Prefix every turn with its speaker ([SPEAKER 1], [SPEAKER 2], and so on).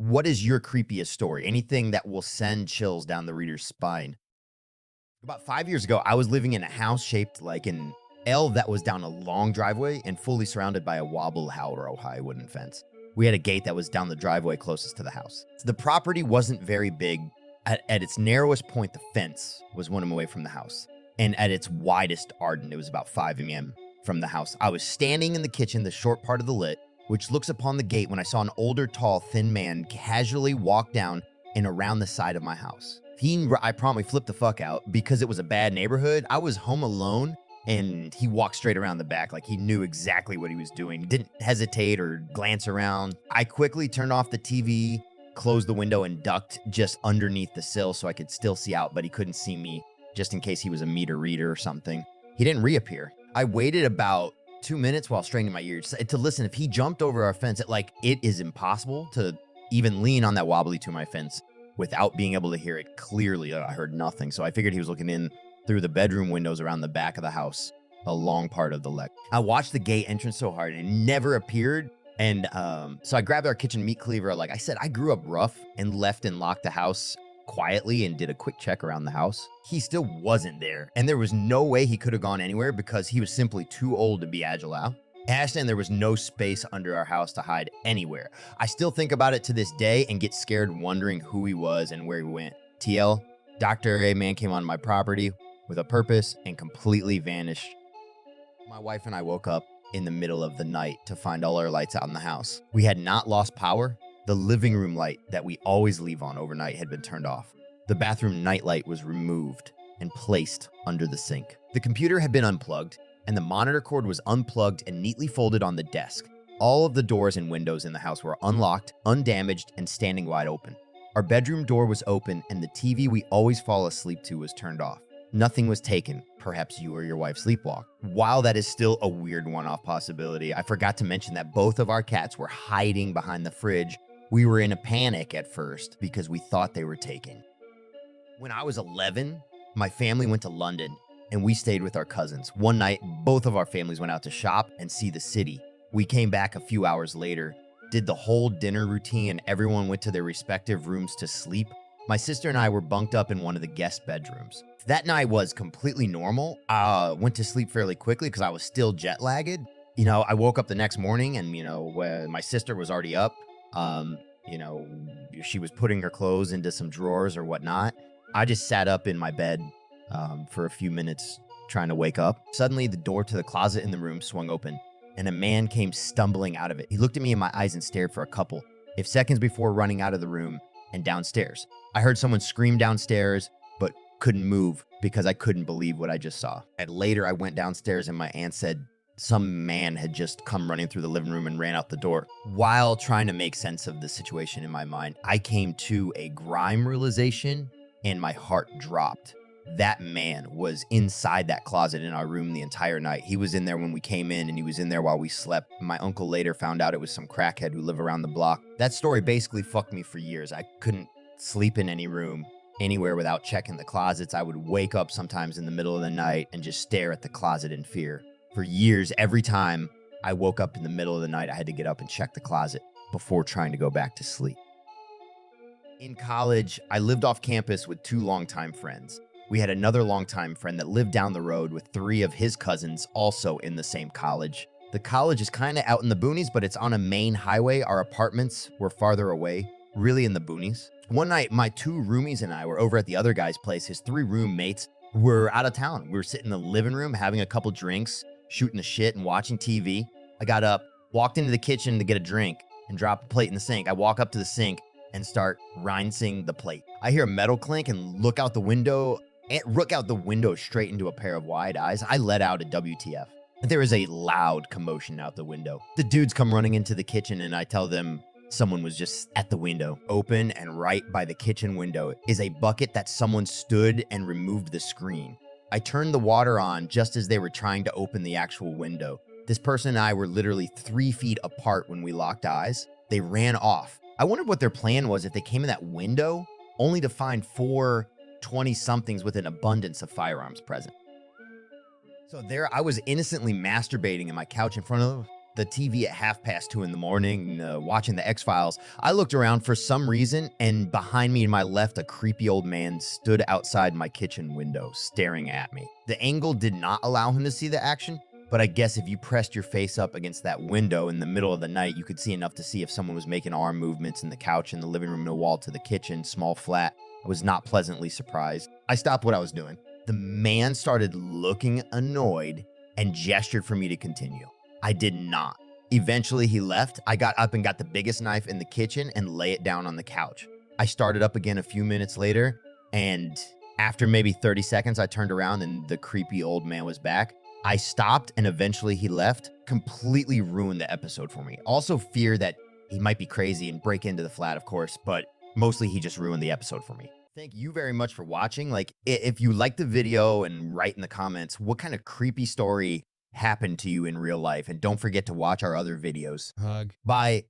[SPEAKER 1] What is your creepiest story? Anything that will send chills down the reader's spine? About 5 years ago, I was living in a house shaped like an L that was down a long driveway and fully surrounded by a wobble how high wooden fence. We had a gate that was down the driveway closest to the house. The property wasn't very big. At its narrowest point, the fence was 1 away from the house. And at its widest ardent, it was about 5 m from the house. I was standing in the kitchen, the short part of the lit, which looks upon the gate, when I saw an older, tall, thin man casually walk down and around the side of my house. I promptly flipped the fuck out because it was a bad neighborhood. I was home alone and he walked straight around the back like he knew exactly what he was doing. Didn't hesitate or glance around. I quickly turned off the TV, closed the window, and ducked just underneath the sill so I could still see out, but he couldn't see me just in case he was a meter reader or something. He didn't reappear. I waited about 2 minutes while straining my ears to listen. If he jumped over our fence, it is impossible to even lean on that wobbly to my fence without being able to hear it clearly. I heard nothing. So I figured he was looking in through the bedroom windows around the back of the house, a long part of the leg. I watched the gate entrance so hard and it never appeared. And so I grabbed our kitchen meat cleaver. Like I said, I grew up rough and left and locked the house quietly and did a quick check around the house. He still wasn't there. And there was no way he could have gone anywhere because he was simply too old to be agile out. And there was no space under our house to hide anywhere. I still think about it to this day and get scared wondering who he was and where he went. TL, Dr. A Man came on my property with a purpose and completely vanished. My wife and I woke up in the middle of the night to find all our lights out in the house. We had not lost power. The living room light that we always leave on overnight had been turned off. The bathroom nightlight was removed and placed under the sink. The computer had been unplugged, and the monitor cord was unplugged and neatly folded on the desk. All of the doors and windows in the house were unlocked, undamaged, and standing wide open. Our bedroom door was open, and the TV we always fall asleep to was turned off. Nothing was taken. Perhaps you or your wife sleepwalked. While that is still a weird one-off possibility, I forgot to mention that both of our cats were hiding behind the fridge. We were in a panic at first because we thought they were taken. When I was 11, my family went to London and we stayed with our cousins. One night, both of our families went out to shop and see the city. We came back a few hours later, did the whole dinner routine, and everyone went to their respective rooms to sleep. My sister and I were bunked up in one of the guest bedrooms. That night was completely normal. Went to sleep fairly quickly because I was still jet lagged. I woke up the next morning and, when my sister was already up. She was putting her clothes into some drawers or whatnot. I just sat up in my bed for a few minutes trying to wake up. Suddenly, the door to the closet in the room swung open, and a man came stumbling out of it. He looked at me in my eyes and stared for a couple of seconds before running out of the room and downstairs. I heard someone scream downstairs, but couldn't move because I couldn't believe what I just saw. And later, I went downstairs and my aunt said some man had just come running through the living room and ran out the door. While trying to make sense of the situation in my mind, I came to a grime realization and my heart dropped. That man was inside that closet in our room the entire night. He was in there when we came in and he was in there while we slept. My uncle later found out it was some crackhead who lived around the block. That story basically fucked me for years. I couldn't sleep in any room anywhere without checking the closets. I would wake up sometimes in the middle of the night and just stare at the closet in fear. For years, every time I woke up in the middle of the night, I had to get up and check the closet before trying to go back to sleep. In college, I lived off campus with 2 longtime friends. We had another longtime friend that lived down the road with 3 of his cousins also in the same college. The college is kind of out in the boonies, but it's on a main highway. Our apartments were farther away, really in the boonies. One night, my 2 roomies and I were over at the other guy's place. His 3 roommates were out of town. We were sitting in the living room having a couple drinks, shooting the shit and watching TV. I got up, walked into the kitchen to get a drink and dropped the plate in the sink. I walk up to the sink and start rinsing the plate. I hear a metal clink and look out the window straight into a pair of wide eyes. I let out a WTF. There is a loud commotion out the window. The dudes come running into the kitchen and I tell them someone was just at the window. Open and right by the kitchen window is a bucket that someone stood and removed the screen. I turned the water on just as they were trying to open the actual window. This person and I were literally 3 feet apart when we locked eyes. They ran off. I wondered what their plan was if they came in that window only to find 4 20-somethings with an abundance of firearms present. So there I was innocently masturbating in my couch in front of the TV at 2:30 in the morning, watching the X-Files. I looked around for some reason, and behind me to my left, a creepy old man stood outside my kitchen window, staring at me. The angle did not allow him to see the action, but I guess if you pressed your face up against that window in the middle of the night, you could see enough to see if someone was making arm movements in the couch in the living room, the wall to the kitchen, small flat. I was not pleasantly surprised. I stopped what I was doing. The man started looking annoyed and gestured for me to continue. I did not. Eventually, he left. I got up and got the biggest knife in the kitchen and lay it down on the couch. I started up again a few minutes later, and after maybe 30 seconds, I turned around and the creepy old man was back. I stopped and eventually he left. Completely ruined the episode for me. Also, fear that he might be crazy and break into the flat, of course, but mostly he just ruined the episode for me. Thank you very much for watching. Like, if you like the video, and write in the comments what kind of creepy story happened to you in real life. And don't forget to watch our other videos.
[SPEAKER 2] Hug.
[SPEAKER 1] Bye.